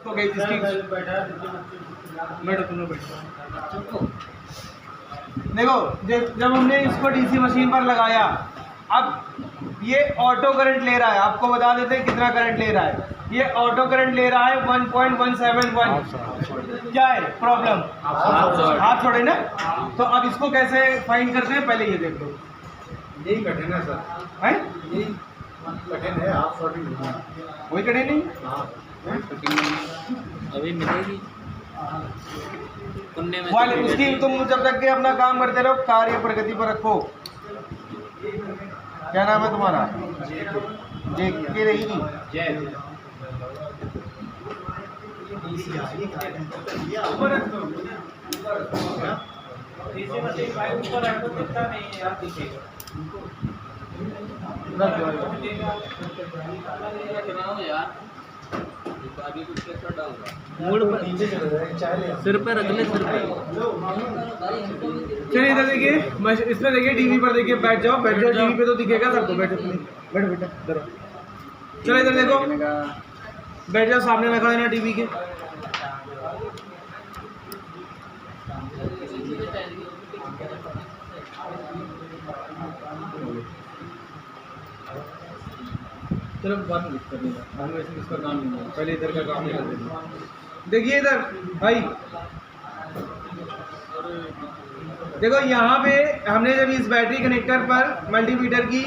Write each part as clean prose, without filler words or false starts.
इसको गई इसकी बैठो तुम लोग बैठो। देखो जब हमने इसको डीसी मशीन पर लगाया, अब ये ऑटो करंट ले रहा है। आपको बता देते हैं कितना करंट ले रहा है। ये ऑटो करंट ले रहा है 1.171। क्या है प्रॉब्लम? हाथ छोड़े ना। तो अब इसको कैसे फाइंड करते हैं, पहले ये देख लो। यही कठिन है सर, है यही कठिन है। आप सॉरी वही कठिन नहीं। अभी मिलेगी वाले उसकी तुम जब तक के अपना काम करते रहो, कार्य प्रगति पर रखो। क्या नाम है तुम्हारा? जे के रहेगी। मूड पर सिर पे रख ले, सिर पे। चलिए इधर देखिए, इसमें देखिए टीवी पर देखिए। बैठ जाओ टीवी पे तो दिखेगा सबको। बैठो बैठो बेटा इधर। चलो इधर देखो, बैठ जाओ, सामने रखा देना टीवी के। चलो बात नहीं करनी है, हम वैसे इसका काम नहीं है, पहले इधर का काम नहीं करते। देखिए इधर भाई, देखो यहाँ पे हमने जब इस बैटरी कनेक्टर पर मल्टीमीटर की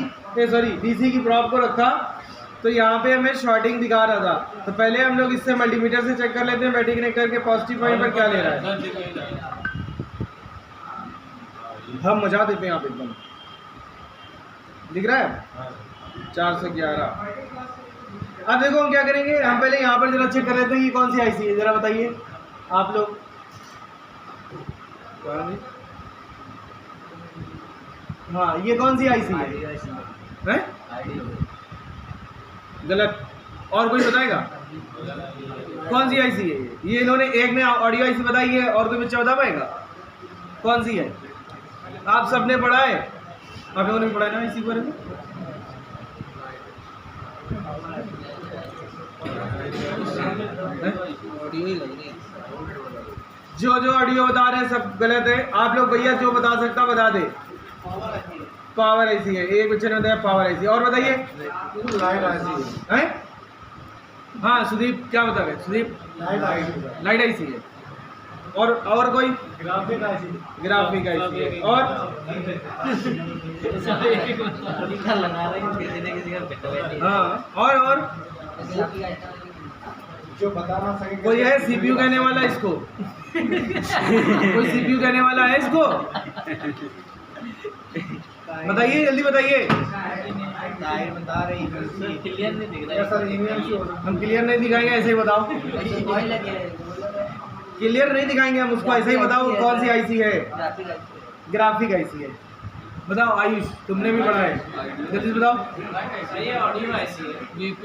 डीसी की प्रॉब को रखा, तो यहाँ पे हमें शॉर्टिंग दिखा रहा था। तो पहले हम लोग इससे मल्टीमीटर से चेक कर लेते हैं बैटरी कनेक्टर के पॉजिटिव पॉइंट पर क्या ले रहा है। हम मजा देते हैं आप एकदम, दिख रहा है 411। अब देखो हम क्या करेंगे, हम पहले यहाँ पर जरा चेक कर लेते हैं कि कौन सी आईसी है। जरा बताइए आप लोग। हाँ ये कौन सी आईसी है? गलत। और कोई बताएगा कौन सी आईसी है? ये इन्होंने एक ने ऑडियो आईसी बताई है, और कोई बच्चा बता पाएगा कौन सी है? आप सबने पढ़ा है, आप लोगों ने भी पढ़ा है ना इसी बारे में। ऑडियो ही लग रही है। जो ऑडियो बता रहे हैं सब गलत है। आप लोग भैया जो बता सकता बता दे। पावर आईसी है, एक बच्चे ने बताया पावर आईसी। और बताइए हैं? हाँ सुदीप क्या बता रहे? सुदीप लाइट आईसी है। और कोई? ग्राफिक आईसी है। और हाँ और जो बता ना सके कोई है सीपीयू कहने वाला इसको? कोई सीपीयू कहने वाला है इसको? बताइए जल्दी बताइए। बता रही क्लियर नहीं दिख रहा है। हम क्लियर नहीं दिखाएंगे, ऐसे ही बताओ। क्लियर नहीं दिखाएंगे हम उसको, ऐसे ही बताओ कौन सी आईसी है। ग्राफिक आईसी है। बताओ आयुष, तुमने भी पढ़ा है, जल्दी बताओ। ऑडियो आईसी है।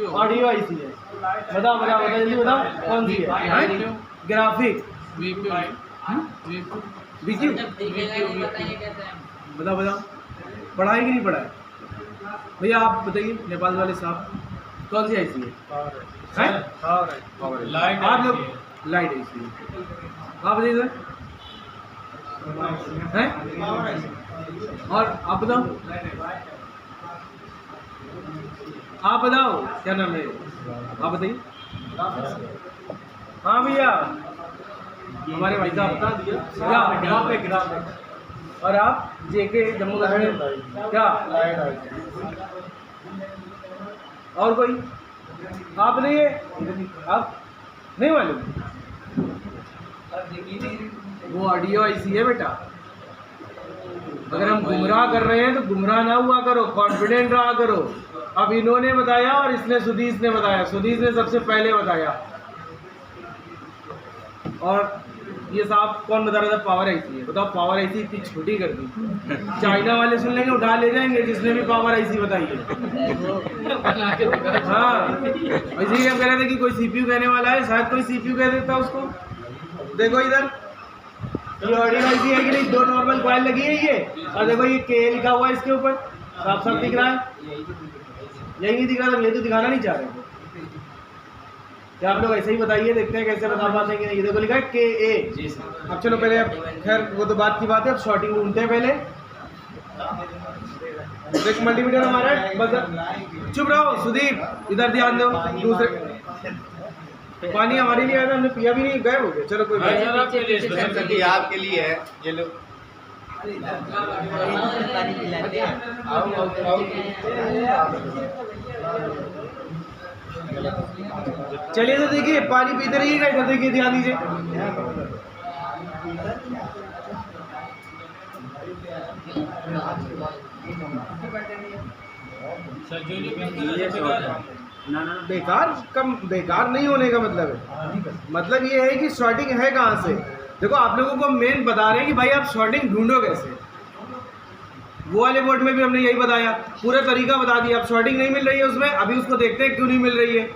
ऑडियो आईसी है। बताओ जल्दी बताओ कौन सी है? Graphic BQ. बताओ पढ़ा है कि नहीं पढ़ा है? भैया आप बताइए, नेपाल वाले साहब कौन सी आईसी है? आप लोग लाइट आईसी है। आप बताइए हैं? और आप बताओ क्या नाम है? आप बताइए। हाँ भैया हमारे भाई साहब बता दिया। और आप जेके जम्मू कश्मीर क्या? और कोई? आप नहीं है? आप नहीं मालूम? वो ऑडियो आईसी है बेटा। अगर हम गुमराह कर रहे हैं तो गुमराह ना हुआ करो, कॉन्फिडेंट रहा करो। अब इन्होंने बताया और इसने सुदीश ने बताया। सुदीश ने सबसे पहले बताया। और ये साहब कौन बता रहा था पावर आईसी है? बताओ पावर आईसी इतनी छोटी कर दी। चाइना वाले सुन लेंगे, उठा ले जाएंगे जिसने भी पावर आईसी बताई है। हाँ इसीलिए हम कह रहे थे कि कोई सीपीयू कहने वाला है, शायद कोई सीपीयू कह देता उसको। देखो इधर ये ऑडियो आईसी है कि नहीं? दो नॉर्मल कॉइल लगी है ये, और देखो ये के लिखा हुआ है इसके ऊपर, साफ साफ दिख रहा है। यही नहीं दिख रहा था, ये तो दिखाना नहीं चाह रहे। क्या आप लोग ऐसे ही बताइए, देखते हैं कैसे बता पाते हैं कि नहीं। ये देखो लिखा है KA। जी सर। अब चलो पहले, अब खैर वो तो बात की बात है, अब शॉर्टिंग ढूंढते हैं पहले। एक मल्टीमीटर हमारा है, बस चुप रहो सुदीप, इधर ध्यान दो। दूसरे पानी हमारे लिए आया था, हमने पिया भी नहीं, गायब हो गया। चलो कोई बात नहीं। ये आपके लिए है, ये लो। चलिए तो देखिए, पानी पीते रहिएगा, इधर देखिए, ध्यान दीजिए। बेकार कम बेकार नहीं होने का मतलब है, मतलब ये है कि शॉर्टिंग है कहाँ से। देखो आप लोगों को मेन बता रहे हैं कि भाई आप शॉर्टिंग ढूंढो कैसे। वो वाले बोर्ड में भी हमने यही बताया, पूरा तरीका बता दिया। अब शॉर्टिंग नहीं मिल रही है उसमें, अभी उसको देखते हैं क्यों नहीं मिल रही है।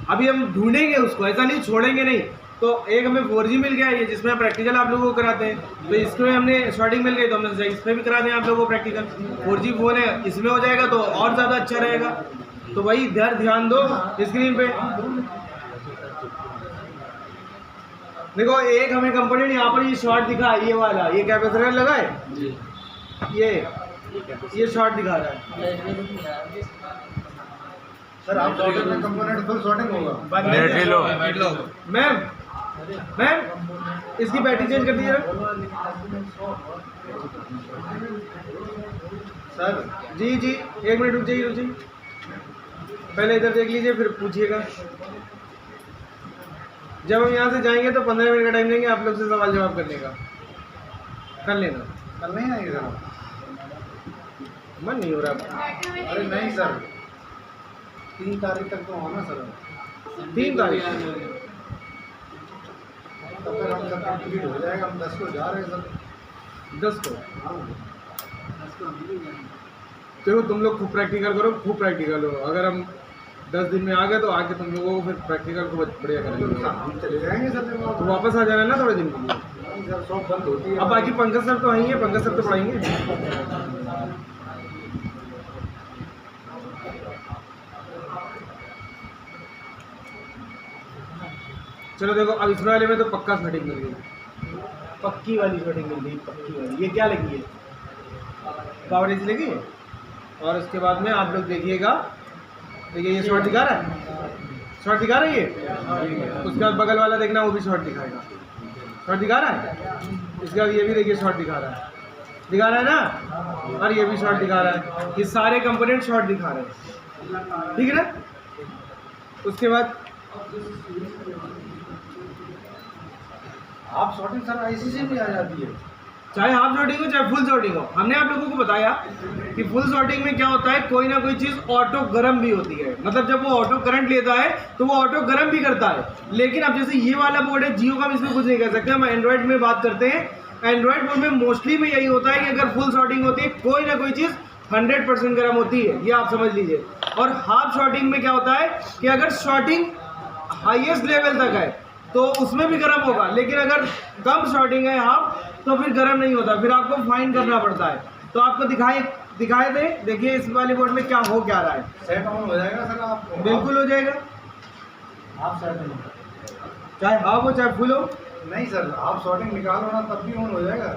अभी हम ढूंढेंगे उसको, ऐसा नहीं छोड़ेंगे नहीं। तो एक हमें 4G मिल गया है, जिसमें प्रैक्टिकल आप लोगों को कराते हैं, तो इसमें हमने शॉर्टिंग मिल गई तो हमने इसमें भी करा दें आप लोगों को प्रैक्टिकल। 4G फोन है, इसमें हो जाएगा तो और ज़्यादा अच्छा रहेगा। तो वही ध्यान दो स्क्रीन पे। देखो एक हमें कंपोनेंट यहाँ पर ये शॉर्ट दिखा है, ये वाला, ये कैपेसिटर लगा है, ये शॉर्ट दिखा रहा है। सर आप शॉर्टिंग में कंपोनेंट फुल शॉर्टिंग होगा। मैम इसकी बैटरी चेंज कर दीजिए सर। जी 1 मिनट रुक जाइए, पहले इधर देख लीजिए फिर पूछिएगा। जब हम यहाँ से जाएंगे तो 15 मिनट का टाइम लेंगे आप लोग से सवाल जवाब करने का, कर लेना। कल नहीं आएंगे सर? मन नहीं हो रहा। अरे नहीं सर, 3 तारीख तक तो होना सर। 3 तारीख तब तक हम सब कंप्लीट हो जाएगा। हम 10 को जा रहे हैं सर। 10 को देखो तुम लोग खूब प्रैक्टिकल करो, खूब प्रैक्टिकल हो। अगर हम 10 दिन में आ गए तो आके तुम लोगों को फिर प्रैक्टिकल को बढ़िया करेंगे। हम चले जाएंगे सर। तो वापस आ जाना ना थोड़े दिन के लिए। सर शॉप बंद होती है। अब बाकी पंकज सर तो आएंगे, पंकज सर तो पढ़ाएंगे। चलो देखो, अब इस वाले में तो पक्का शॉर्टिंग मिल गई, पक्की वाली शॉर्टिंग मिल गई, पक्की वाली। ये क्या लगी है, पावर एसी लगी है। और उसके बाद में आप लोग देखिएगा, देखिए ये शॉर्ट दिखा रहा है, शॉर्ट दिखा रहा है ये। उसके बाद बगल वाला देखना, वो भी शॉर्ट दिखाएगा, शॉर्ट दिखा रहा है। इसके बाद ये भी देखिए शॉर्ट दिखा रहा है ना, और ये भी शॉर्ट दिखा रहा है। ये सारे कंपोनेंट शॉर्ट दिखा रहे हैं, ठीक है ना। उसके बाद आप शॉर्टिंग सर ऐसी से भी आ जाती है, चाहे हाफ शॉर्टिंग हो चाहे फुल शॉर्टिंग हो। हमने आप लोगों को बताया कि फुल शॉर्टिंग में क्या होता है, कोई ना कोई चीज़ ऑटो गर्म भी होती है। मतलब जब वो ऑटो करंट लेता है तो वो ऑटो गर्म भी करता है। लेकिन अब जैसे ये वाला बोर्ड है जियो का, हम इसमें कुछ नहीं कर सकते। हम एंड्रॉयड में बात करते हैं, एंड्रॉयड बोर्ड में मोस्टली में यही होता है कि अगर फुल शॉर्टिंग होती है, कोई ना कोई चीज़ 100% गर्म होती है, ये आप समझ लीजिए। और हाफ शॉर्टिंग में क्या होता है कि अगर शॉर्टिंग हाईएस्ट लेवल तक है तो उसमें भी गर्म होगा, लेकिन अगर कम शॉर्टिंग है हाफ तो फिर गर्म नहीं होता, फिर आपको फाइन करना पड़ता है। तो आपको दिखाए थे, देखिए इस वाले बोर्ड में क्या रहा है। सेट ऑन हो जाएगा सर आपको? बिल्कुल हो जाएगा, आप सेट चाहे हाफ हो चाहे फुल हो। नहीं सर, आप शॉर्टिंग निकालो ना तब भी ऑन हो जाएगा।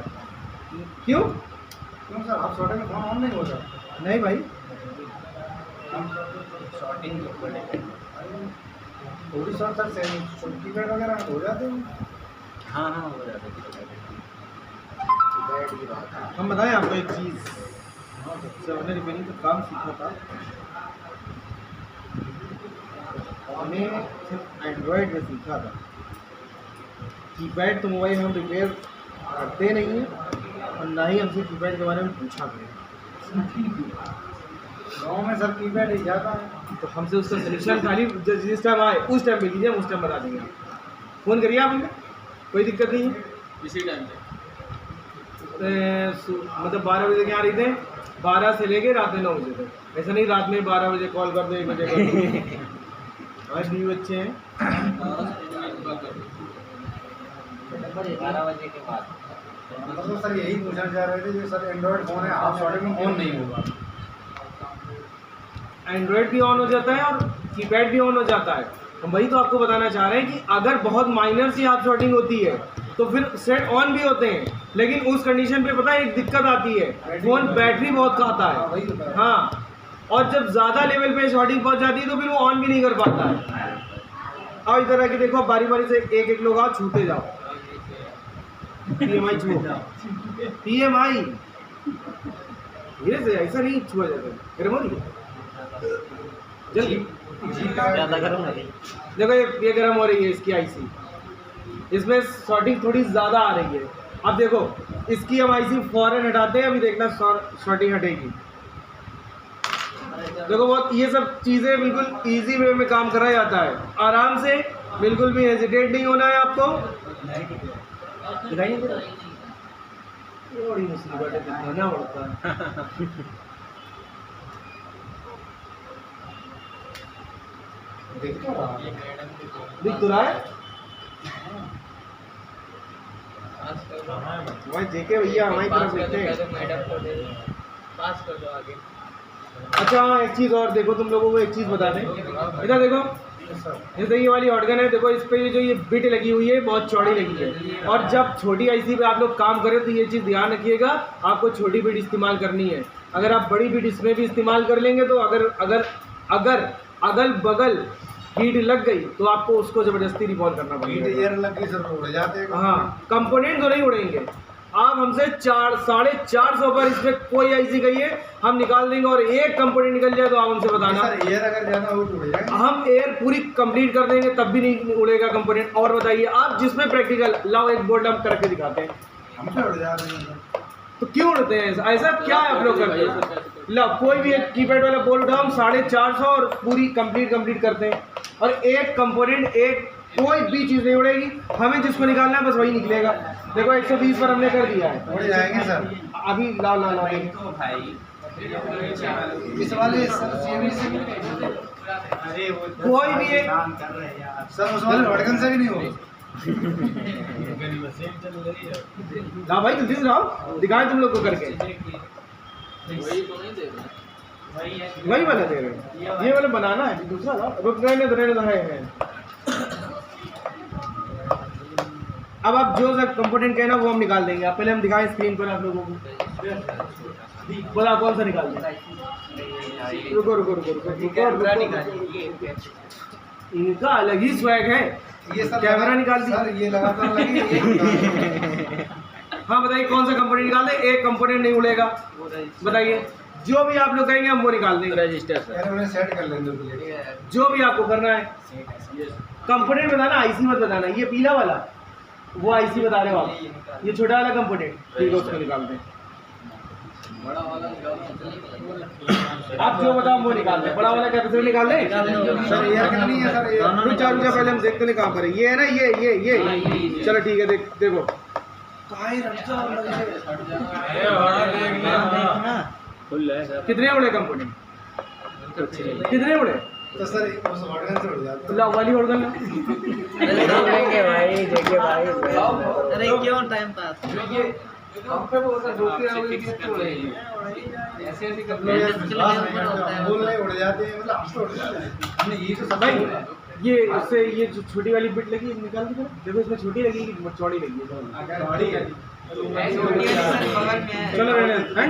क्यों सर, आप शॉर्टिंग में फोन ऑन नहीं होता? नहीं भाई, शॉर्टिंग थोड़ी शॉर्ट सर कीपैड वगैरह हो जाते हैं। हाँ हो जाता है। हम बताएं आपको एक चीज़, जब हमने रिपेयरिंग का काम सीखा था, हमने सिर्फ एंड्रॉयड में सीखा था। कीपैड तो मोबाइल हम रिपेयर करते नहीं हैं, और ना ही हमसे कीपैड के बारे में पूछा गया। गाँव में सर कीपैड ही जाता है, तो हमसे उसका सलूशन खाली जिस टाइम आए उस टाइम मिल लीजिए, हम उस टाइम बता देंगे। फ़ोन करिए आप हमें, कोई दिक्कत नहीं है। इसी टाइम मतलब 12 बजे के आ रही थे, 12 से लेके रात में 9 बजे तक। ऐसा नहीं रात में 12 बजे कॉल कर दो, 1 बजे कर दो। आज भी बच्चे हैं 12 बजे के बाद। मतलब सर यही पूछना चाह रहे थे, जो सर एंड्रॉयड फ़ोन है आप शॉर्टिंग में ऑन नहीं होगा। एंड्रॉयड भी ऑन हो जाता है और कीपैड भी ऑन हो जाता है, हम वही तो आपको बताना चाह रहे हैं कि अगर बहुत माइनर सी आप शॉर्टिंग होती है तो फिर सेट ऑन भी होते हैं, लेकिन उस कंडीशन पे पता है एक दिक्कत आती है, फ़ोन बैटरी बहुत खाता है। हाँ, और जब ज़्यादा लेवल पे शॉर्टिंग पहुंच जाती है तो फिर वो ऑन भी नहीं कर पाता है। अब इधर आके देखो, बारी बारी से एक एक लोग आओ, छूते जाओ, PMI छुओ, PMI धीरे से, ऐसा नहीं छुआ जाता। गर्म हो रही है जल्दी, ज़्यादा गर्म है। देखो ये गर्म हो रही है इसकी आईसी, इसमें शॉर्टिंग थोड़ी ज़्यादा आ रही है। अब देखो इसकी हम आईसी फौरन हटाते हैं, अभी देखना शॉर्टिंग हटेगी। देखो बहुत ये सब चीज़ें बिल्कुल इजी वे में काम करा जाता है, आराम से, बिल्कुल भी हेजिटेट नहीं होना है आपको। दिखाइए बड़ी मुसीबत है, दिखाना पड़ता है। दिख तो रहा है भाई, देखे भैया हमारी तरफ देखते हैं। अच्छा हाँ, एक चीज़ और देखो, तुम लोगों को एक चीज़ बता दें, इधर देखो, जैसे ये वाली हॉटगन है, देखो इस पे ये जो ये बिट लगी हुई है बहुत चौड़ी लगी है, और जब छोटी आईसी पे आप लोग काम करें तो ये चीज़ ध्यान रखिएगा, आपको छोटी बिट इस्तेमाल करनी है। अगर आप बड़ी बिट इसमें भी इस्तेमाल कर लेंगे तो अगर अगल बगल हीट लग गई तो आपको उसको ज़बरदस्ती रिकॉल करना हीट पड़ेगा। एयर लग गई सर, उड़ जाते हैं। हाँ, कंपोनेंट तो नहीं उड़ेंगे। आप हमसे 400-450 पर इसमें कोई आईसी गई है हम निकाल देंगे, और एक कंपोनेंट निकल जाए तो आप हमसे बताना। सर एयर अगर ज़्यादा हो तो उड़ जाएगा। हम एयर पूरी कंप्लीट कर देंगे तब भी नहीं उड़ेगा कंपोनेंट। और बताइए आप, जिसमें प्रैक्टिकल, लाओ एक बोर्ड हम करके दिखाते हैं। हमसे उड़ जा रहे हैं तो क्यों उड़ते हैं ऐसा क्या है आप लोग करते हैं? लो कोई भी एक कीपैड वाला बोर्ड उठाओ, हम 450 और पूरी कंप्लीट करते हैं, और एक कंपोनेंट, एक कोई भी चीज़ नहीं उड़ेगी। हमें जिसको निकालना है बस वही निकलेगा। देखो 120 पर हमने कर दिया है, उड़ जाएंगे सर। अभी ला इस वाले सर CME से कोई भी एक, सर उस वाले हॉटगन से भी नहीं होगा। ला भाई जल्दी से लाओ, दिखाएं तुम लोग को करके। वही वाला दे रहे हैं, ये वाला बनाना है, दूसरा लाओ। रुक रहने दो है। अब आप जो सा कंपोनेंट कहना वो हम निकाल देंगे। आप पहले हम दिखाएं स्क्रीन पर आप लोगों को, बोला कौन सा निकाल दें। रुको, इनका अलग ही स्वैग है। ये सर कैमरा निकाल दी सर, ये लगातार लगी। हाँ बताइए कौन सा कंपोनेंट निकाल दें? एक कंपोनेंट नहीं उड़ेगा, बताइए। जो भी आप लोग कहेंगे हम वो निकाल देंगे। रजिस्टर सर, उन्हें सेट कर लेंगे। जो भी आपको करना है, कंपोनेंट बताना, आईसी मत बताना। ये पीला वाला वो आईसी बता रहे हो आप, ये छोटा वाला कंपोनेंट, ठीक है, उसको निकाल दें। आप जो बताओ वो निकाल दें। बड़ा वाला कैपेसिटर निकाल दें सर एयर कितनी है सर? एयर रुक जा पहले हम देखते हैं काम करें। ये है ना, ये चलो ठीक है, देखो कितने उड़े कंपोनेंट, कितने उड़े? तो सर उस हॉटगन से उड़ जाते हैं। ला वाली होड़ गन भाई देखे भाई, अरे क्यों टाइम पास। बोल नहीं उड़ जाते हैं, मतलब हमसे उड़ जाते हैं। ये तो सब भाई ये उससे ये जो छोटी वाली बिट लगी निकाल दी, देखो इसमें छोटी लगी कि चौड़ी लगी है? चलो रहने हैं?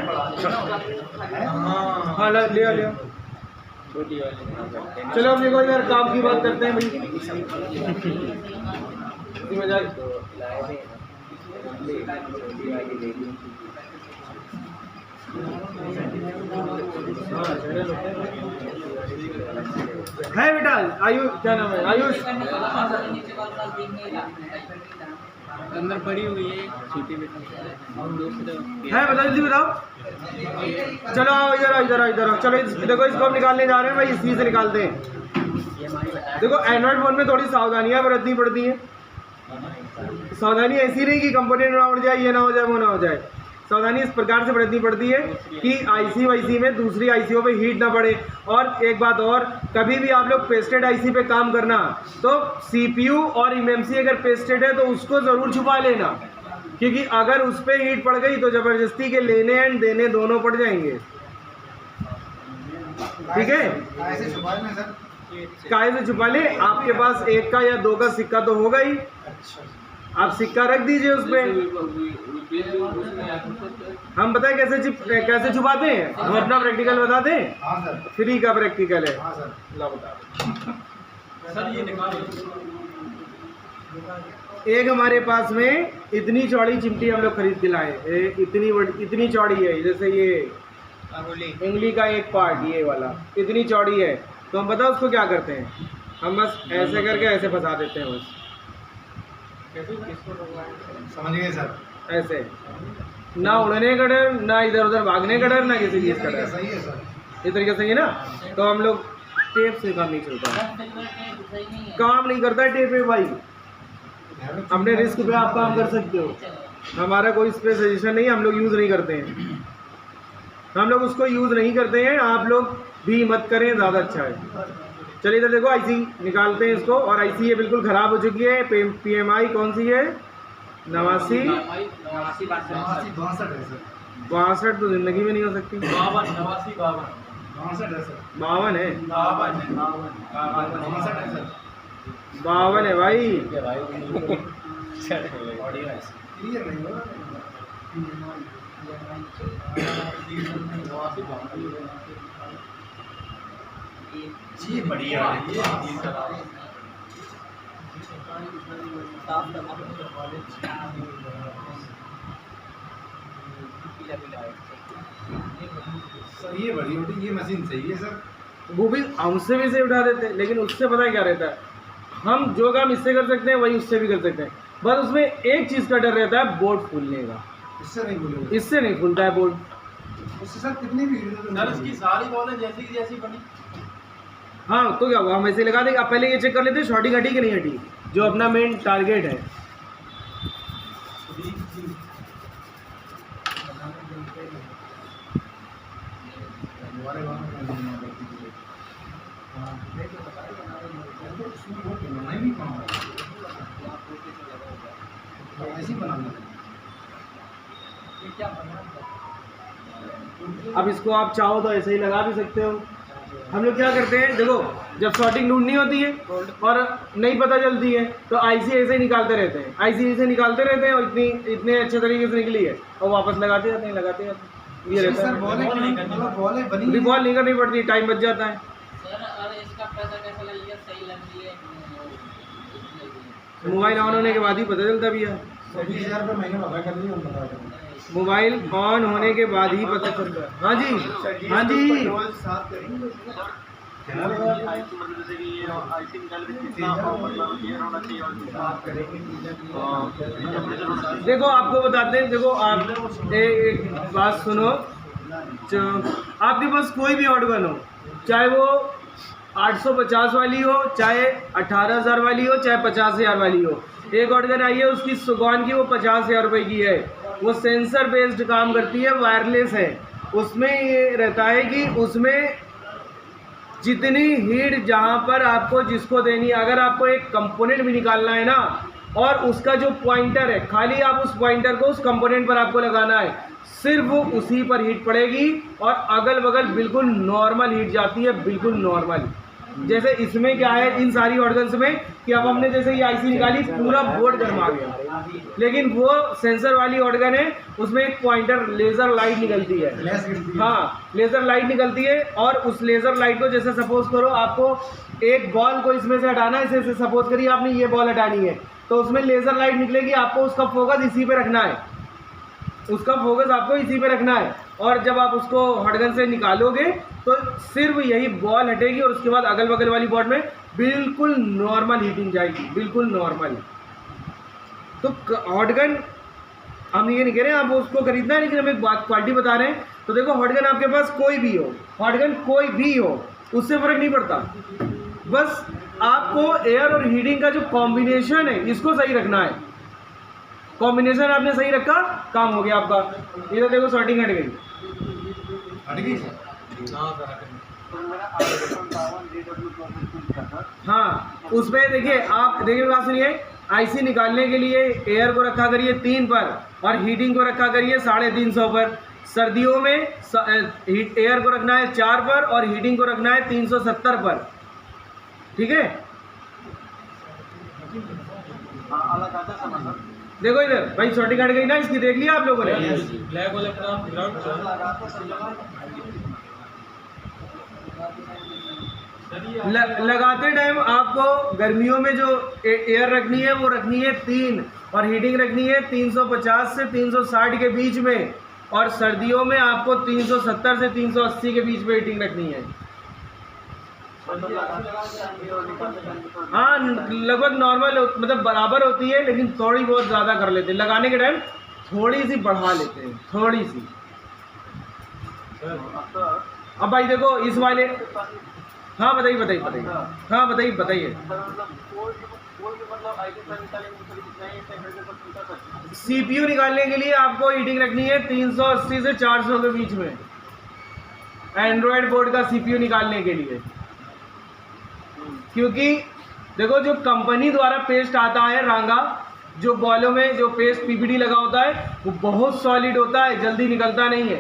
हाँ ले आओ। चलो अब देखो यार, काम की बात करते हैं भाई। है बेटा आयुष, क्या नाम है? आयुष अंदर पड़ी हुई है छोटी बेटी है, बताओ जल्दी बताओ। चलो आओ इधर आओ। चलो देखो इसको हम निकालने जा रहे हैं भाई, इसी से निकालते हैं। देखो एंड्रॉइड फोन में थोड़ी सावधानियां बरतनी पड़ती हैं। सावधानी ऐसी नहीं कि कंपोनेंट ना उड़ जाए, ये ना हो जाए, वो ना हो जाए। सावधानी इस प्रकार से बरतनी पड़ती है कि आईसी वाईसी में दूसरी आईसीओ पे हीट ना पड़े। और एक बात और, कभी भी आप लोग पेस्टेड आईसी पे काम करना तो सीपीयू और एमएमसी अगर पेस्टेड है तो उसको ज़रूर छुपा लेना, क्योंकि अगर उस पर हीट पड़ गई तो ज़बरदस्ती के लेने एंड देने दोनों पड़ जाएंगे। ठीक है, ऐसे छुपा लें सर। काहे से छुपा ले, आपके पास 1 का या 2 का सिक्का तो होगा ही, अच्छा आप सिक्का रख दीजिए उस पे। हम बताएं कैसे छुपाते हैं, हम अपना प्रैक्टिकल बताते हैं। हाँ सर। फ्री का प्रैक्टिकल है। हाँ सर। ला बता। सर ये निकाल एक हमारे पास में इतनी चौड़ी चिमटी हम लोग खरीद के लाए, इतनी चौड़ी है, जैसे ये उंगली का एक पार्ट ये वाला इतनी चौड़ी है। तो हम बताओ उसको क्या करते हैं, हम बस ऐसे करके ऐसे फंसा देते हैं बस, समझ गए सर। ऐसे, ना उड़ने का डर, ना इधर उधर भागने का डर, ना किसी चीज़ का डर। सही है सर। ये तरीके सही है ना। तो हम लोग टेप से काम नहीं चलता, काम नहीं करता टेप पे भाई। अपने रिस्क पे आप काम कर सकते हो, हमारा कोई इस पे सजेशन नहीं, हम लोग यूज़ नहीं करते हैं, हम लोग उसको यूज़ नहीं करते हैं। आप लोग भी मत करें, ज़्यादा अच्छा है। चलिए इधर देखो, आईसी निकालते हैं इसको। और आईसी ये बिल्कुल ख़राब हो चुकी है। PMI कौन सी है? 89 62 है सर। 62 तो ज़िंदगी में नहीं हो सकती। 52 62 है सर। 52 है, 62 है सर। 52 है भाई। क्लियर नहीं हो रहा। जी बढ़िया है ये। सर ये बड़ी होती, ये मशीन सही है सर। वो भी हमसे भी से उठा देते हैं, लेकिन उससे पता है क्या रहता है, हम जो काम इससे कर सकते हैं वही उससे भी कर सकते हैं। बस उसमें एक चीज़ का डर रहता है, बोर्ड फूलने का। इससे नहीं बोले। इससे नहीं फूलता है बोर्ड। उससे सर कितनी भी सर इसकी सारी बॉलें जैसी की जैसी बनी। हाँ तो क्या हुआ, हम ऐसे लगा देंगे। अब पहले ये चेक कर लेते हैं शॉर्टिंग हटी कि नहीं हटी, जो अपना मेन टारगेट है। ऐसी बनाना। अब इसको आप चाहो तो ऐसे ही लगा भी सकते हो। हम लोग क्या करते हैं, देखो जब शॉर्टिंग ढूंढनी होती है और नहीं पता चलती है तो आईसी ऐसे ही निकालते रहते हैं, आईसी ऐसे निकालते रहते हैं, और इतने अच्छे तरीके से निकली है और वापस लगाते जाते हैं, लगाते जाते हैं। ये रहता है। रिकॉल नहीं करनी पड़ती, टाइम बच जाता है। मोबाइल ऑन होने के बाद ही पता चलता भी है। 20,000 रुपये महीने भरा कर लिए हम बता रहे हैं। मोबाइल ऑन होने के बाद ही पता चलता है। हाँ जी, हाँ जी। देखो आपको बताते हैं, देखो आप एक बात सुनो, आपके पास कोई भी ऑर्डर हो, चाहे वो 850 वाली हो, चाहे 18,000 वाली हो, चाहे 50,000 वाली हो, एक ऑर्डर आई है उसकी सुगौन की, वो 50,000 रुपये की है। वो सेंसर बेस्ड काम करती है, वायरलेस है। उसमें ये रहता है कि उसमें जितनी हीट जहाँ पर आपको जिसको देनी है, अगर आपको एक कंपोनेंट भी निकालना है ना, और उसका जो पॉइंटर है, खाली आप उस पॉइंटर को उस कंपोनेंट पर आपको लगाना है, सिर्फ उसी पर हीट पड़ेगी और अगल बगल बिल्कुल नॉर्मल हीट जाती है, बिल्कुल नॉर्मल। जैसे इसमें क्या है इन सारी ऑर्गन्स में कि अब हमने जैसे ये आईसी निकाली, पूरा बोर्ड गर्म आ गया, लेकिन वो सेंसर वाली ऑर्गन है, उसमें एक पॉइंटर लेज़र लाइट निकलती है। हाँ, लेज़र लाइट निकलती है, और उस लेज़र लाइट को जैसे सपोज करो आपको एक बॉल को इसमें से हटाना है, जैसे सपोज करिए आपने ये बॉल हटानी है, तो उसमें लेज़र लाइट निकलेगी, आपको उसका फोकस इसी पे रखना है, उसका फोकस आपको इसी पे रखना है। और जब आप उसको हॉटगन से निकालोगे तो सिर्फ यही बॉल हटेगी, और उसके बाद अगल बगल वाली बॉल में बिल्कुल नॉर्मल हीटिंग जाएगी, बिल्कुल नॉर्मल। तो हॉटगन हम ये नहीं कह रहे हैं आप उसको खरीदना है, लेकिन हम एक बात क्वालिटी बता रहे हैं। तो देखो हॉटगन आपके पास कोई भी हो, हॉटगन कोई भी हो, उससे फ़र्क नहीं पड़ता, बस आपको एयर और हीटिंग का जो कॉम्बिनेशन है इसको सही रखना है। कॉम्बिनेशन आपने सही रखा, काम हो गया आपका। इधर देखो शॉर्टिंग हट गई, हाँ उसमें देखिए, आप देखिए बात सुनिए, आईसी निकालने के लिए एयर को रखा करिए 3 पर और हीटिंग को रखा करिए 350 पर। सर्दियों में एयर को रखना है 4 पर और हीटिंग को रखना है 370 पर। ठीक है। देखो इधर भाई, छोटी कट गई ना इसकी, देख लिया आप लोगों ने। ब्लैक वाले अपना ग्राउंड लगाते टाइम आपको गर्मियों में जो एयर रखनी है वो रखनी है 3, और हीटिंग रखनी है 350 से 360 के बीच में, और सर्दियों में आपको 370 से 380 के बीच में हीटिंग रखनी है। हाँ, लगभग नॉर्मल मतलब बराबर होती है, लेकिन थोड़ी बहुत ज़्यादा कर लेते हैं। लगाने के टाइम थोड़ी सी बढ़ा लेते हैं, थोड़ी सी। अब भाई देखो इस वाले, हाँ बताइए बताइए बताइए, हाँ बताइए बताइए। CPU निकालने के लिए आपको हीटिंग रखनी है 380 से 400 के बीच में, एंड्रॉयड बोर्ड का CPU निकालने के लिए। क्योंकि देखो जो कंपनी द्वारा पेस्ट आता है रांगा, जो बॉलों में जो पेस्ट PVD लगा होता है वो बहुत सॉलिड होता है, जल्दी निकलता नहीं है।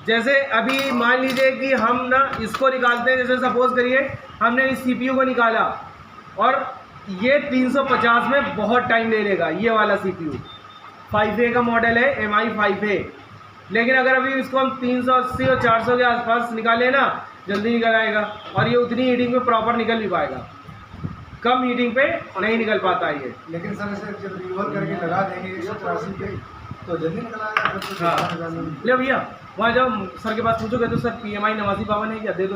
जैसे अभी मान लीजिए कि हम ना इसको निकालते हैं, जैसे सपोज करिए हमने इस CPU को निकाला और ये 350 में बहुत टाइम ले लेगा। ये वाला CPU 5A का मॉडल है, MI 5A। लेकिन अगर अभी इसको हम 380 और 400 के आसपास निकालें ना, जल्दी निकल आएगा, और ये उतनी हीटिंग पे प्रॉपर निकल भी पाएगा। कम हीटिंग पे नहीं निकल पाता है ये। लेकिन सर इसे जब रिवर करके लगा देंगे 183 पे तो जल्दी निकल आएगा। हाँ ले भैया, वहाँ जब सर के पास पूछोगे तो सर PMI 8952 है क्या, दे दो।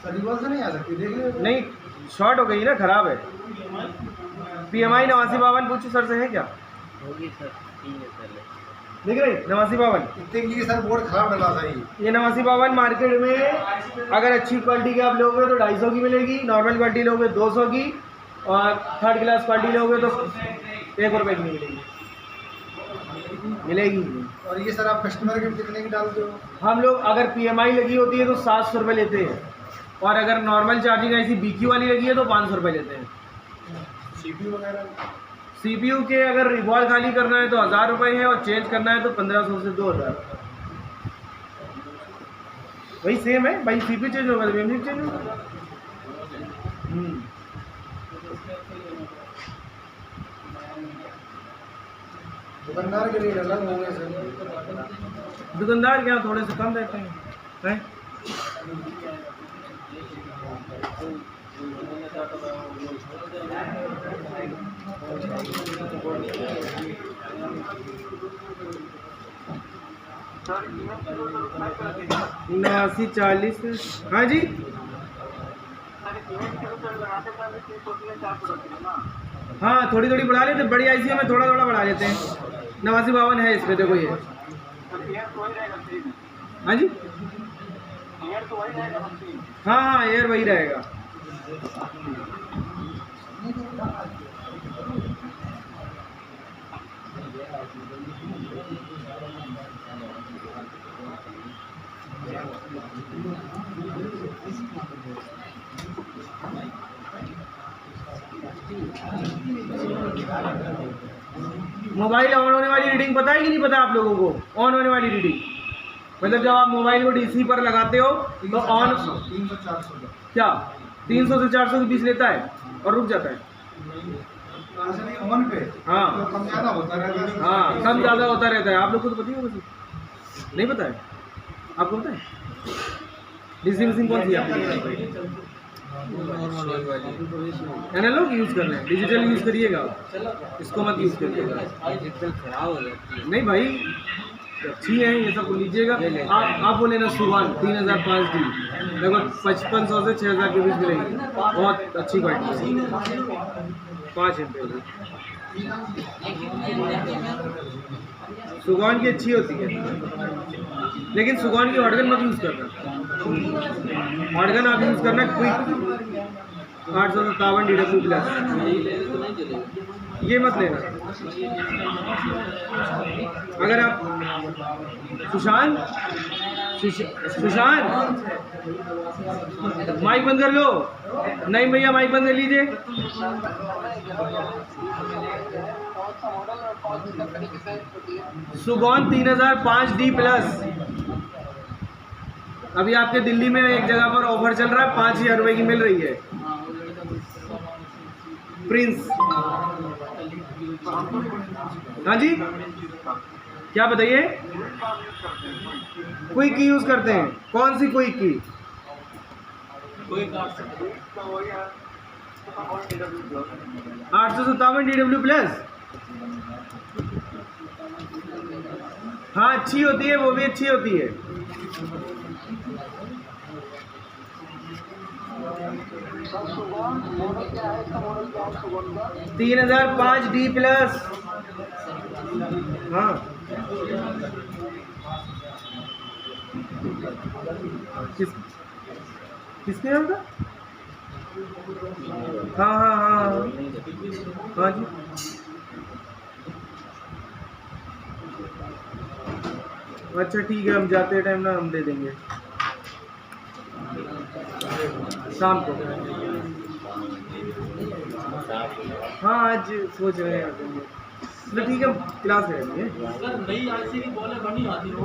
सर रिवर से नहीं आ सकती, देख लो। नहीं, शॉर्ट हो गई ना, खराब है। PMI 8952 पूछो सर से है क्या, होगी सर, ठीक है सर। देख रहे 8952 इतने की सर बोर्ड खराब डला था ये 8952 मार्केट में अगर अच्छी क्वालिटी के आप लोगे तो 250 की मिलेगी, नॉर्मल क्वालिटी लोगे 200 की, और थर्ड क्लास क्वालिटी लोगे तो 1 रुपये की मिलेगी। और ये सर आप कस्टमर के कितने की डालते हो? हम लोग अगर PMI लगी होती है तो 700 रुपये लेते हैं, और अगर नॉर्मल चार्जिंग ऐसी BQ वाली लगी है तो 500 रुपये लेते हैं। CPU वगैरह? CPU के अगर रिवॉल्व खाली करना है तो 1000 रुपये है, और चेंज करना है तो 1500 से 2000। वही सेम है भाई, CPU चेंज होगा तो मेमोरी चेंज होगा। दुकानदार के रेट अलग होंगे सर। दुकानदार के यहाँ थोड़े से कम रहते हैं। 8940। हाँ जी, हाँ थोड़ी थोड़ी बढ़ा लेते, बड़ी IC में थोड़ा थोड़ा बढ़ा लेते हैं। 8952 है इसमें, देखो ये। हाँ जी, हाँ हाँ एयर वही रहेगा। मोबाइल ऑन होने वाली रीडिंग पता है कि नहीं पता आप लोगों को? ऑन होने वाली रीडिंग मतलब जब आप मोबाइल को DC पर लगाते हो तो ऑन 300-400 क्या 300 से 400 के बीच लेता है और रुक जाता है। ऑन पे हाँ तो कम ज़्यादा होता रहता है। हाँ कम ज़्यादा होता रहता है। आप लोग को तो पता ही होगा, नहीं पता है आपको? पता है DC मशीन कौन सी है आपकी? एनालॉग यूज़ कर रहे हैं, डिजिटल यूज़ करिएगा, इसको मत यूज़ करिएगा। नहीं भाई अच्छी है, ये सब लीजिएगा। आप बोले ना सुगॉन 3005D लगभग 5500 से 6000 के बीच मिलेगी, बहुत अच्छी क्वालिटी है, 5 एम्पेयर सुगॉन की अच्छी होती है। लेकिन सुगॉन की हॉटगन मत यूज़ करना, हॉटगन आप यूज़ करना क्विक 857 DW प्लस, ये मत लेना। अगर आप सुशांत माइक बंद कर लो। नहीं भैया माइक बंद कर लीजिए। सुगॉन 3005D प्लस अभी आपके दिल्ली में एक जगह पर ऑफर चल रहा है, 5,000 रुपये की मिल रही है। प्रिंस, हाँ जी, क्या बताइए? क्विक की यूज़ करते हैं। कौन सी क्विक की? 857 DW+। हाँ, अच्छी होती है, वो भी अच्छी होती है। तीन 3005 D+। हाँ, किसके यहाँ था? हाँ हाँ हाँ हाँ जी। अच्छा ठीक है, हम जाते टाइम ना हम दे देंगे शाम को। हाँ आज सोच रहे हैं तो ठीक है, क्लास है ये। नई आईसी की बॉलें बनी आती हो।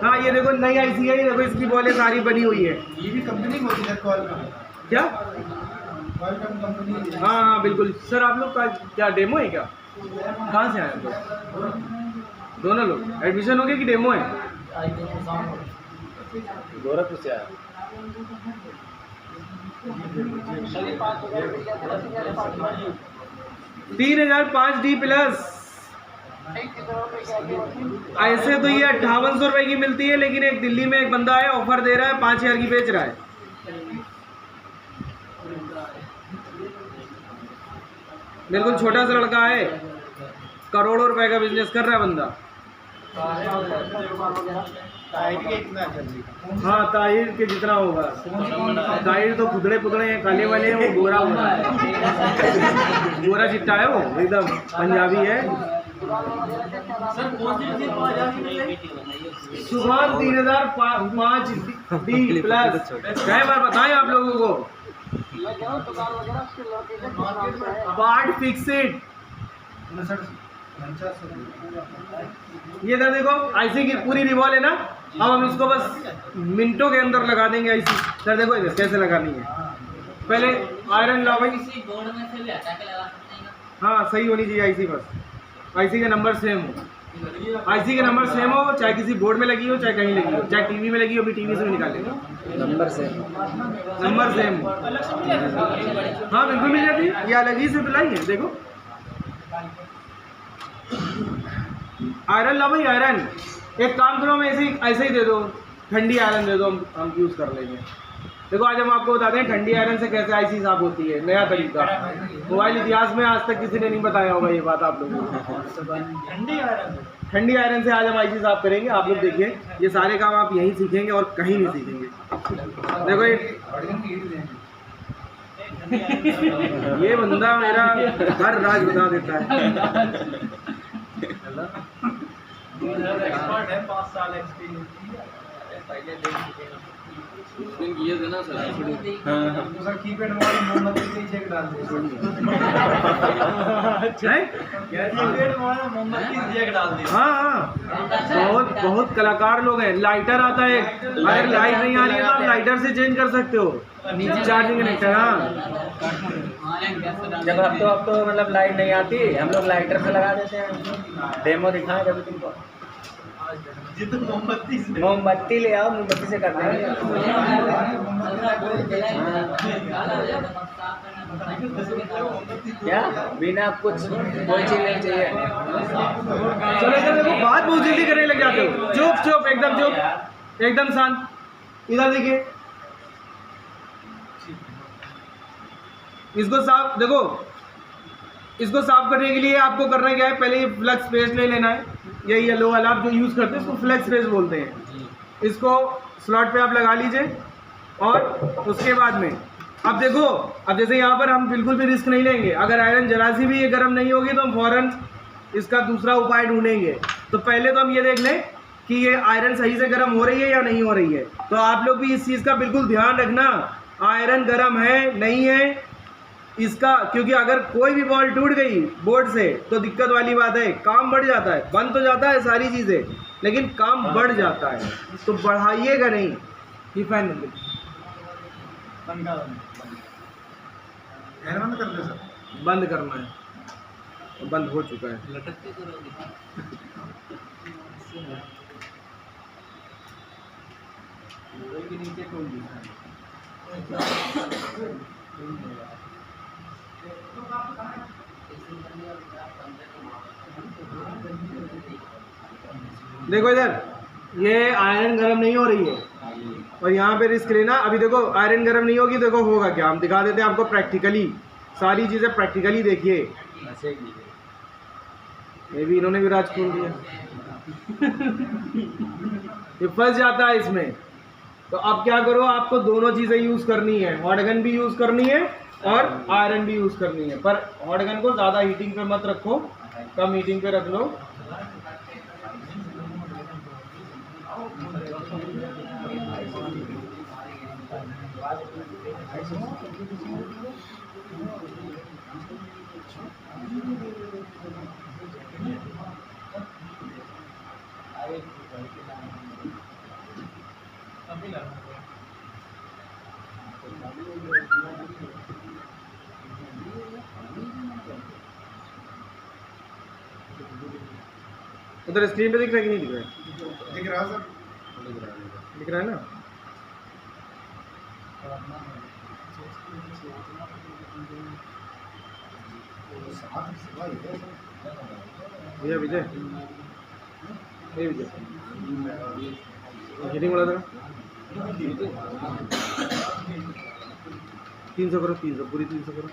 हाँ ये देखो नई आईसी है, ये देखो इसकी बॉलें सारी बनी हुई है। ये भी कंपनी होती है क्वालकॉम। क्या? Qualcomm company. हाँ हाँ बिल्कुल सर। आप लोग का क्या डेमो है क्या? कहाँ से आए हैं लोग? दोनों लोग एडमिशन हो गया कि डेमो है? गोरखपुर से आया। 3005 D+। ऐसे तो ये 5800 रुपये की मिलती है, लेकिन एक दिल्ली में एक बंदा है ऑफर दे रहा है, 5000 की बेच रहा है। बिल्कुल छोटा सा लड़का है, करोड़ों रुपए का बिजनेस कर रहा है बंदा। हाँ ताहिर के जितना होगा। ताहिर तो खुदड़े पुदड़े हैं, काले वाले हैं, वो गोरा हो रहा है। गोरा चिट्टा है वो, एकदम पंजाबी है। सुभान 3005 D+। कई बार बताएं आप लोगों को, पार्ट फिक्सेड। ये इधर देखो, आईसी की पूरी रिवॉल्व है ना। अब हम इसको बस मिनटों के अंदर लगा देंगे आईसी। सर देखो इधर कैसे लगानी है। पहले आयरन ला भाई। हाँ सही होनी चाहिए आईसी, बस आईसी का नंबर सेम हो। आईसी का नंबर सेम हो, चाहे किसी बोर्ड में लगी हो, चाहे कहीं लगी हो, चाहे टीवी में लगी हो, अभी टीवी से भी निकालेंगे। नंबर सेम हो। हाँ बिल्कुल मिल जाती है, ये अलग ही से लाई है। देखो आयरन ला भाई, आयरन। एक काम करो, मैं ऐसे ही दे दो, ठंडी आयरन दे दो, हम यूज़ कर लेंगे। देखो आज हम आपको बताते हैं ठंडी आयरन से कैसे आईसी साफ होती है, नया तरीका। मोबाइल इतिहास में आज तक किसी ने नहीं बताया होगा ये बात आप लोगों को। ठंडी आयरन से आज हम आईसी साफ करेंगे। आप लोग देखिए, ये सारे काम आप यहीं सीखेंगे और कहीं नहीं सीखेंगे। देखो ये बंदा मेरा हर राज बता देता है। एक्सपर्ट है, 5 साल एक्सपीरियंस। ये देना सर। तो सर कीपैड मोबाइल मोमबत्ती से ही चेक डाल दे। कीपैड मोबाइल मोमबत्ती से चेक डाल दे। हाँ हाँ, बहुत कलाकार लोग हैं। लाइटर आता है, अगर लाइट नहीं आ रही है तो आप लाइटर से चेंज कर सकते हो, चार्जिंग कनेक्टर। हाँ जब अब तो मतलब लाइट नहीं आती, हम लोग लाइटर से लगा देते हैं। डेमो दिखाएं कभी तुमको। मोमबत्ती ले आओ, मोमबत्ती से कर देंगे। क्या बिना कुछ कोई चीज नहीं चाहिए। चलो इधर देखो, बात बहुत जल्दी करने लग जाते हो। चुप चुप, एकदम चुप, एकदम शांत। इधर देखिए, इसको साफ देखो, इसको साफ करने के लिए आपको करना क्या है, पहले ये फ्लक्स पेस्ट ले लेना है। ये येलो वाला आप जो यूज़ करते हैं इसको फ्लक्स पेस्ट बोलते हैं। इसको स्लॉट पे आप लगा लीजिए और उसके बाद में अब देखो, अब जैसे यहाँ पर हम बिल्कुल भी रिस्क नहीं लेंगे। अगर आयरन जरा सी भी ये गर्म नहीं होगी तो हम फ़ौरन इसका दूसरा उपाय ढूंढेंगे। तो पहले तो हम ये देख लें कि ये आयरन सही से गर्म हो रही है या नहीं हो रही है। तो आप लोग भी इस चीज़ का बिल्कुल ध्यान रखना, आयरन गर्म है नहीं है इसका, क्योंकि अगर कोई भी बॉल टूट गई बोर्ड से तो दिक्कत वाली बात है। काम बढ़ जाता है, बंद तो जाता है सारी चीज़ें, लेकिन काम बढ़ जाता है। तो बढ़ाइएगा नहीं, ये फाइनल पंखा फैन बंद कर दे सर। बंद करना है, बंद हो चुका है। लटकते करोगे के नीचे खोल दी। देखो इधर, ये आयरन गर्म नहीं हो रही है और यहाँ पे रिस्क लेना। अभी देखो आयरन गर्म नहीं होगी, देखो होगा क्या, हम दिखा देते हैं आपको प्रैक्टिकली, सारी चीज़ें प्रैक्टिकली देखिए। ये भी इन्होंने भी राज खोल दिया। ये फंस जाता है इसमें। तो अब क्या करो, आपको दोनों चीज़ें यूज़ करनी है, हॉट गन भी यूज़ करनी है और आयरन भी यूज़ करनी है। पर हॉट गन को ज़्यादा हीटिंग पे मत रखो, कम हीटिंग पे रख लो। उधर स्क्रीन पे दिख रहा है कि नहीं दिख रहा है? दिख रहा सर। दिख रहा है ना? भैया विजय, ये विजय हीटिंग बढ़ा देना। 300 करो, 300 पूरी 300 करो,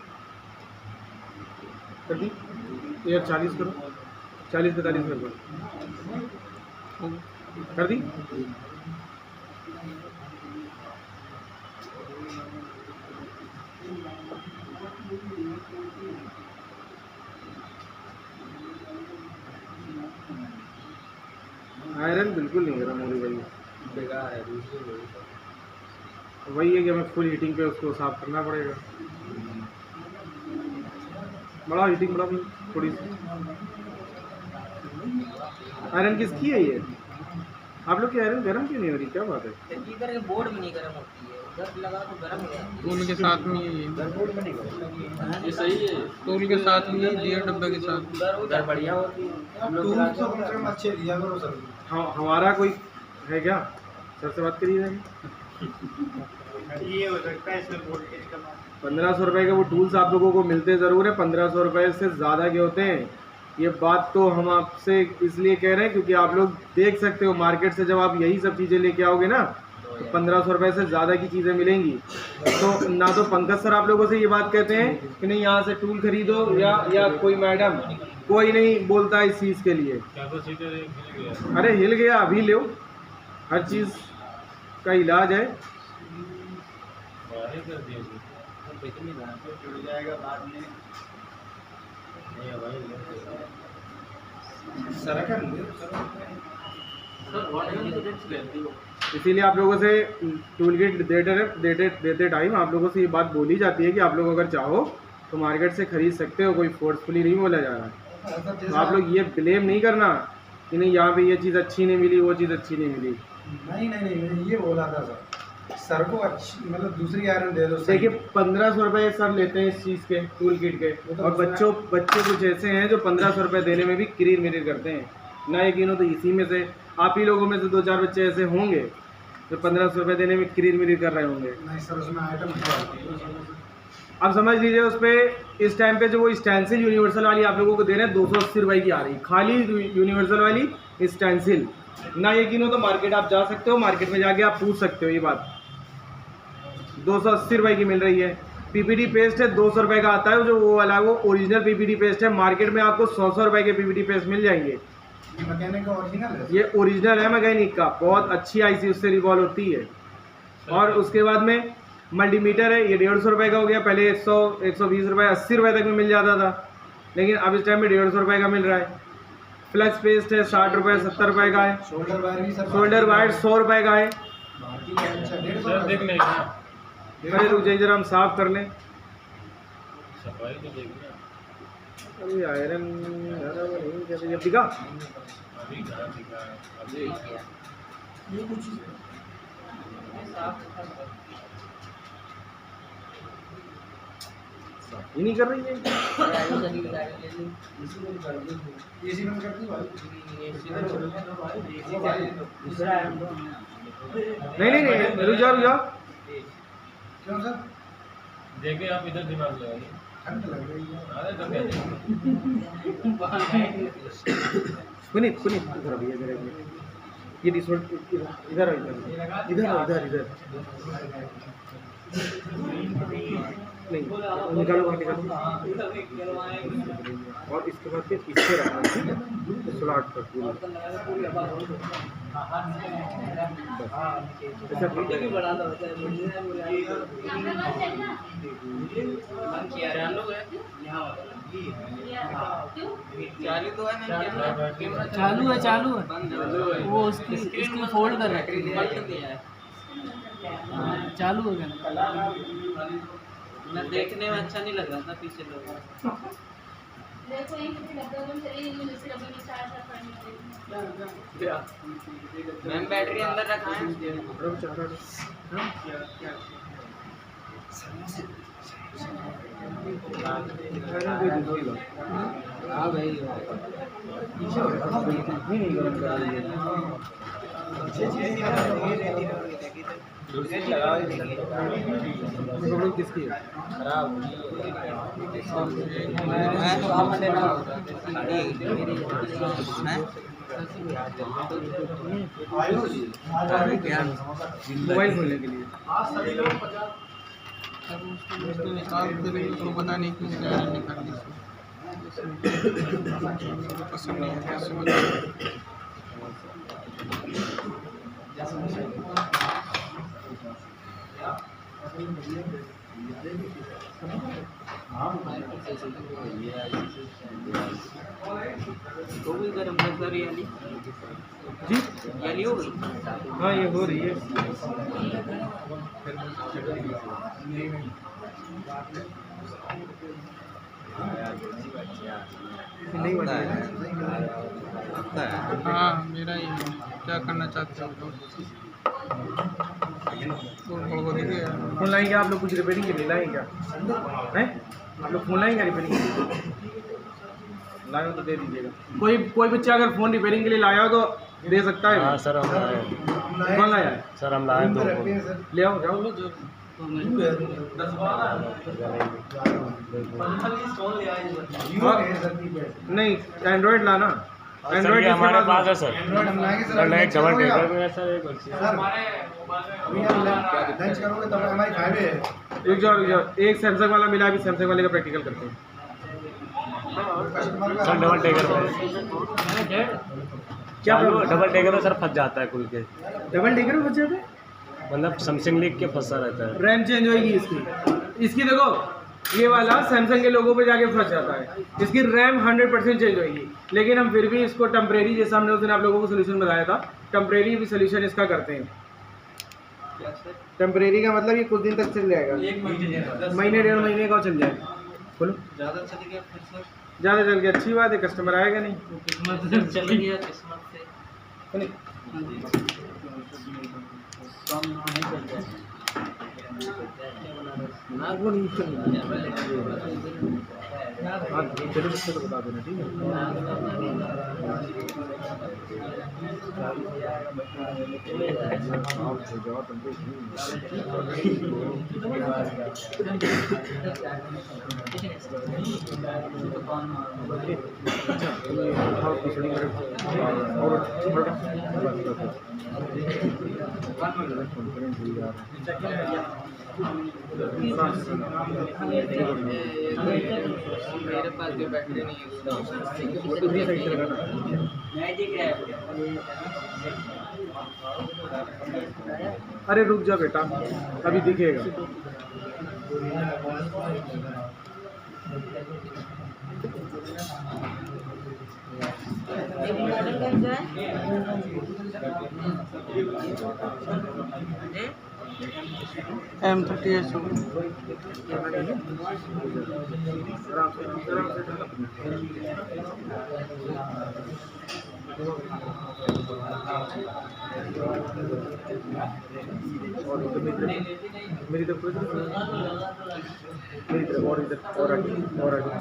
कर दी। यार 40 करो, 40-45 कर दो, कर दी। आयरन बिल्कुल नहीं गर्म हो रही भाई, बेकार है दूसरी वही है कि हमें फुल हीटिंग पे उसको साफ करना पड़ेगा। बड़ा हीटिंग बड़ा भी थोड़ी सी। आयरन किसकी है ये? आप लोग की आयरन गर्म क्यों नहीं हो रही, क्या बात है? इधर के बोर्ड में नहीं गर्म होती है, उधर लगा तो गर्म हो जाती है। उनके साथ में ये ये सही है। टूल के साथ में ये दिया डब्बे के साथ। उधर बढ़िया होती है। हम लोग टूल तो कम से कम अच्छे दिया करो सर। हाँ, हमारा कोई है क्या? सर से बात करिए। ये हो सकता है इसमें वोल्टेज का 1500 रुपये के वो टूल्स आप लोगों को मिलते ज़रूर है, 1500 रुपये से ज़्यादा के होते हैं। ये बात तो हम आपसे इसलिए कह रहे हैं क्योंकि आप लोग देख सकते हो मार्केट से जब आप यही सब चीज़ें लेके आओगे ना तो 1500 रुपये से ज़्यादा की चीज़ें मिलेंगी। तो ना तो पंकज सर आप लोगों से ये बात कहते हैं कि नहीं यहाँ से टूल खरीदो, या कोई मैडम, कोई नहीं बोलता इस चीज़ के लिए। अरे हिल गया, अभी लो, हर चीज़ का इलाज है। जुड़ जाएगा बाद में। इसीलिए आप लोगों से टूल किट देते टाइम आप लोगों से ये बात बोली जाती है कि आप लोग अगर चाहो तो मार्केट से खरीद सकते हो, कोई फोर्सफुली नहीं बोला जा रहा है। तो आप लोग ये ब्लेम नहीं करना कि नहीं यहाँ पे ये चीज़ अच्छी नहीं मिली, वो चीज़ अच्छी नहीं मिली। नहीं मैंने ये बोला था सर को अच्छी मतलब दूसरी आयरन दे दो। देखिए 1500 रुपये सर लेते हैं इस चीज़ के, टूल किट के, और बच्चे कुछ ऐसे हैं जो 1500 रुपये देने में भी किरीर मिरीर करते हैं। ना यकीन हो तो इसी में से आप ही लोगों में से 2-4 बच्चे ऐसे होंगे जो 1500 रुपये देने में किरीर मिरीर कर रहे होंगे। नहीं सर उसमें आइटम अब समझ लीजिए उस पर इस टाइम पे जो वो स्टेंसिल यूनिवर्सल वाली आप लोगों को दे रहे हैं 280 रुपये की आ रही, खाली यूनिवर्सल वाली स्टेंसिल। ना यकीन हो तो मार्केट आप जा सकते हो, मार्केट में जाके आप पूछ सकते हो, ये बात 280 रुपये की मिल रही है। पीपीटी पेस्ट है 200 रुपये का आता है, जो वो वाला वो ओरिजिनल पीपीटी पेस्ट है। मार्केट में आपको 100 रुपये के पीपीटी पेस्ट मिल जाएंगे। मैकेनिक का ओरिजिनल है, ये ओरिजिनल है मैकेनिक का, बहुत अच्छी आईसी उससे रिवॉल्व होती है। और उसके बाद में मल्टीमीटर है, ये 150 रुपये का हो गया। पहले 100-120 रुपये 80 रुपये तक में मिल जाता था, लेकिन अब इस टाइम में 150 रुपये का मिल रहा है। फ्लक्स पेस्ट है 60 रुपये 70 रुपये का है। शोल्डर वायर भी सर, शोल्डर वायर 100 रुपये का है। अच्छा 150 देखने अरे रुक जाइए जरा, हम साफ कर लें। अरे आयरन जब दिखा ये कुछ ये नहीं कर रही है। एसी बंद कर दी भाई। नहीं रुक जाओ। क्यों सर? देखिए आप इधर दिमाग लगाइए। ठंड लग रही है। अरे तो क्या पुनीत इधर अभी इधर ये डिसवर्ड इधर नहीं निकालो बाहर निकालो। और इसके बाद फिर इससे रखना स्लॉट पर पूरा ऐसा चालू है वो इसकी फोल्ड कर रहा है चालू हो गया ना देखने में अच्छा नहीं लग रहा था पीछे लोग देखो ये कितने डब्बे में चली गई जैसे डब्बे में चार मैम बैटरी अंदर रखा है हाँ भाई किसकी है खराब मोबाइल खोलने के लिए उसको पता नहीं क्यों निकाली पसंद नहीं है तो भी गर्म कर याली जी याली हो गई हाँ ये हो रही है नहीं बना हाँ मेरा ही है क्या करना चाहते हो फोन लाएंगे आप लोग कुछ रिपेयरिंग के लिए लाएंगे क्या हैं आप लोग फोन लाएंगे रिपेयरिंग के लिए लाए हो तो दे दीजिएगा कोई बच्चा अगर फ़ोन रिपेयरिंग के लिए लाया हो तो दे सकता है। हाँ सर हम लाए कौन लाया है सर हम लाए दो ले आओ जाओ नहीं एंड्रॉयड लाना एंड्रॉयड हमारे पास है सर एंड्रॉइड हम लाएंगे सर। एक डबल टेकर में है सर एक बच्ची सर अभी आप लंच करोगे तब हमारी फायदे है। रुक जाओ एक सैमसंग वाला मिला अभी सैमसंग वाले का प्रैक्टिकल करते हैं सर डबल टेकर में क्या डबल टेकर में सर फंस जाता है खुल के डबल टेकर में बच्चे थे मतलब सैमसंग लिख के फंसा रहता है रैम चेंज होगी इसकी देखो ये वाला सैमसंग के लोगों पे जाके फंस जाता है इसकी रैम 100% चेंज होगी लेकिन हम फिर भी इसको टेम्परेरी जैसा हमने उस दिन आप लोगों को सोल्यूशन बताया था टेम्परेरी भी सोल्यूशन इसका करते हैं। टेम्परेरी का मतलब ये कुछ दिन तक चल जाएगा महीने 1.5 महीने का चल जाएगा। बोलो ज़्यादा चल गया अच्छी बात है कस्टमर आएगा नहीं चल गया किस्मत से वो नहीं चलो बच्चे को बता देना ठीक है। मेरे पास भी बैटरी नहीं है अरे रुक जा बेटा अभी दिखेगा M30 आराम से और इधर मेरी तरफ मेरी तरफ और इधर और आगे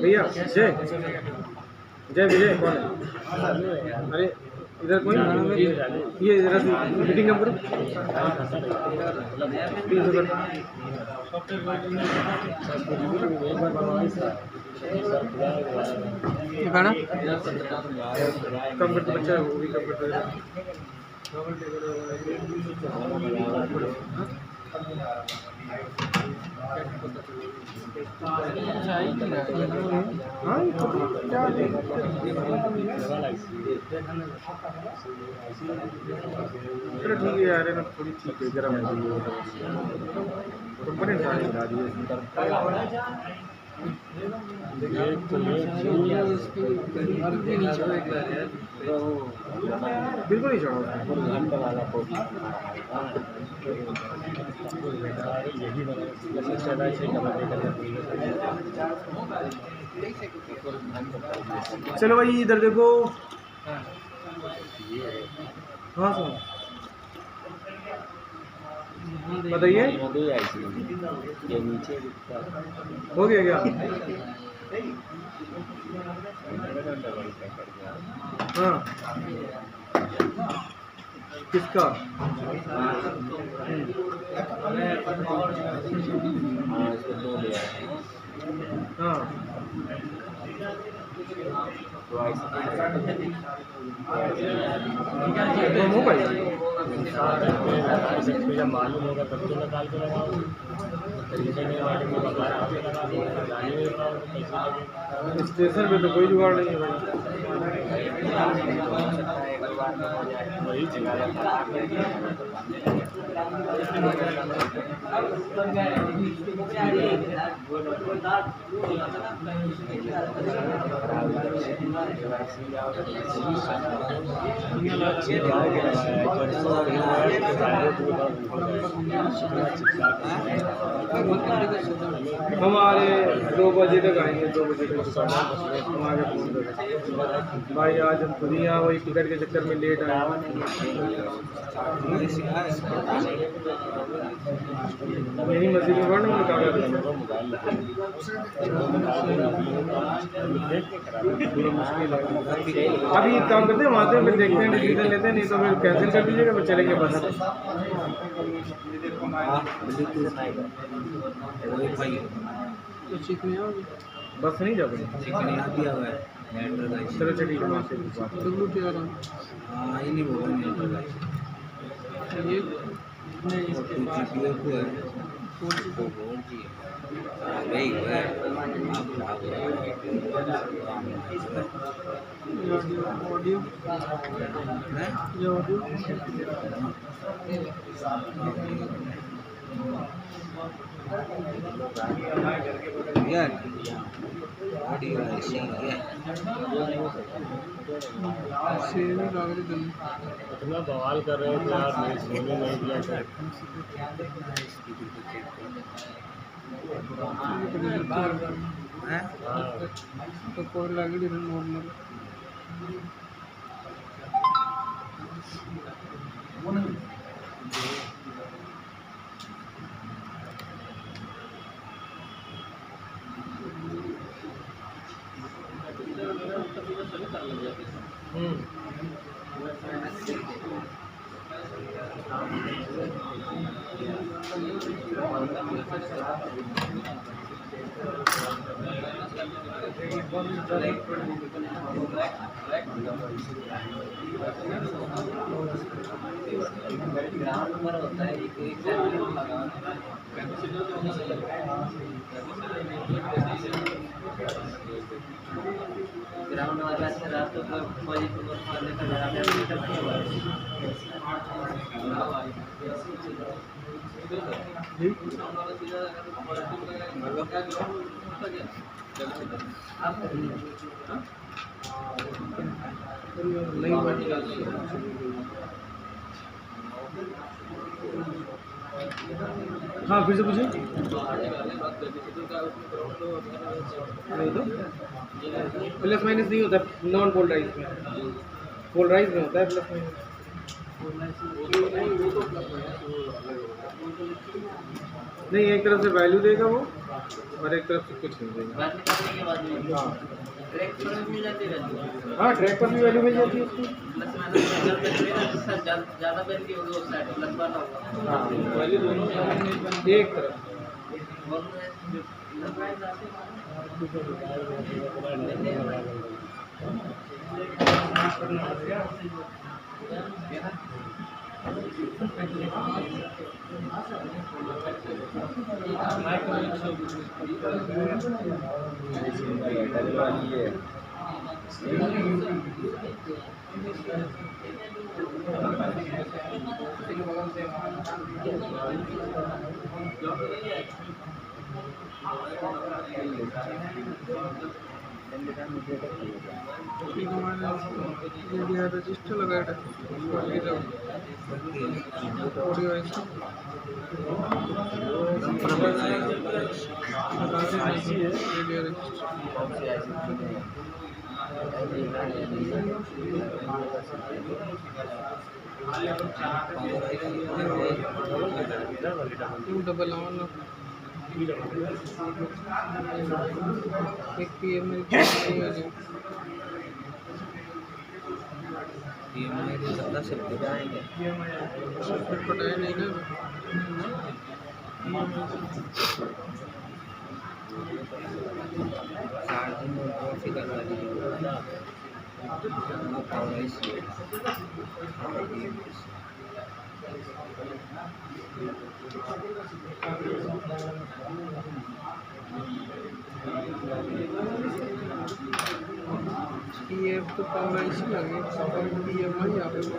भैया जय विजय कौन है? अरे इधर कोई ये जरा मीटिंग का पूरा गाना कम करते बच्चा वो भी कम करते हाँ क्या चलो ठीक है यार ना थोड़ी ठीक है जरा मैं कंपनी बता दिए बिल्कुल नहीं चढ़ा चलो भाई इधर देखो हाँ सर बताइए ये नीचे हो गया क्या? हाँ किसका? हाँ मोबाइल मालूम होगा तब तो निकाल के लगाओ। स्टेशन पे तो कोई जुगाड़ नहीं है भाई। वही हमारे 2 बजे तक आएंगे 2 बजे तक हमारे फोन कर भाई आज हम खुद ही यहाँ वही टिकट के चक्कर में लेट आए यही मस्जिद में पढ़ना मुझे कागज पूरा मुश्किल है। अभी एक काम करते हैं वहाँ से फिर देखते हैं डिसीजन लेते हैं नहीं तो फिर कैंसिल कर दीजिएगा फिर चलेंगे बस। बस नहीं जा पाएंगे चलो चलिए वहाँ से इतना बवाल कर रहे थे यार नहीं सोने नहीं दिया कर। तो कोई लगी नॉर्मल ग्राउंड वाला रात को पॉजिटिव वाले का नहीं हाँ फिर से पूछिए। प्लस माइनस नहीं होता नॉन पोलराइज में, पोलराइज में होता है प्लस माइनस। नहीं, एक तरफ से वैल्यू देगा वो और एक तरफ से कुछ नहीं देगा। बात करने के बाद में हाँ ट्रैक पर मिल जाती है वैल्यू। हाँ, ट्रैक पर भी वैल्यू मिल जाती है उसकी। प्लस माइनस अगर करेगा तो सर ज़्यादा वैल्यू होगी उस साइड प्लस वाला होगा। हाँ, वैल्यू दोनों एक तरफ। और जो प्राइस आते हैं रजिस्टर लगाया ऑडियो डबल ऑन एक PM में पटाया नहीं ना। ये तो पावर इसी लगे PMI यहाँ पे PMI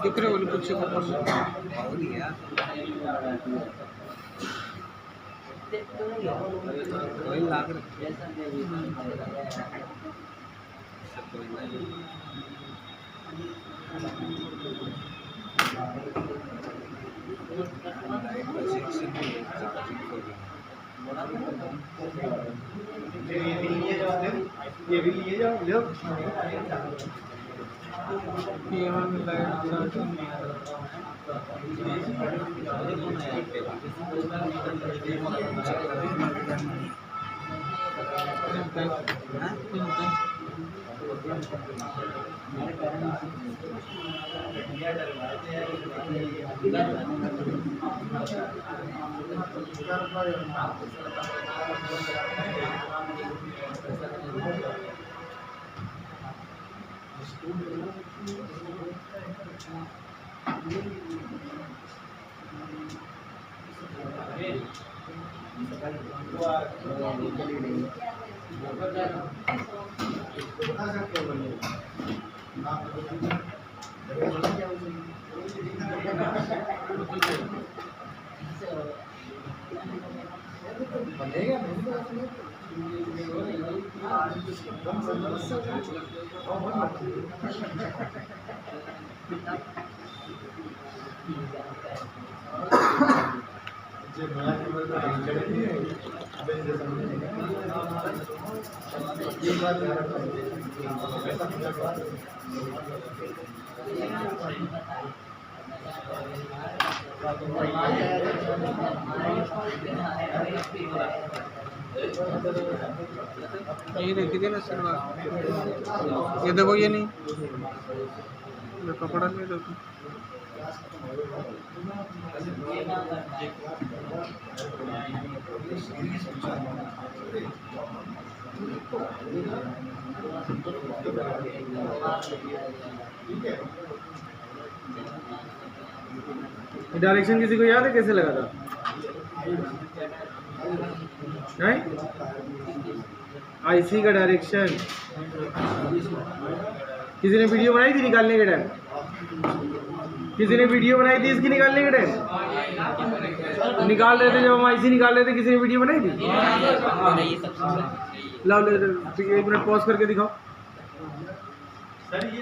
दिख रहे वाले कुछ ये भी लिए जाओ नया नंबर पे हम चढ़ेंगे अबे जैसे हमने ये बात ध्यान रखना ऐसा पूछा बात ये देखी थी ना सलवार, ये देखो ये नहीं, ये कपड़ा नहीं देखो। डायरेक्शन किसी को याद है कैसे लगा था? नहीं? आईसी का डायरेक्शन किसी ने वीडियो बनाई थी निकालने के टाइम? किसी ने वीडियो बनाई थी इसकी निकालने के टाइम? निकाल रहे थे जब हम आईसी निकाल रहे थे, किसी ने वीडियो बनाई थी? लाओ, एक मिनट पॉज करके दिखाओ।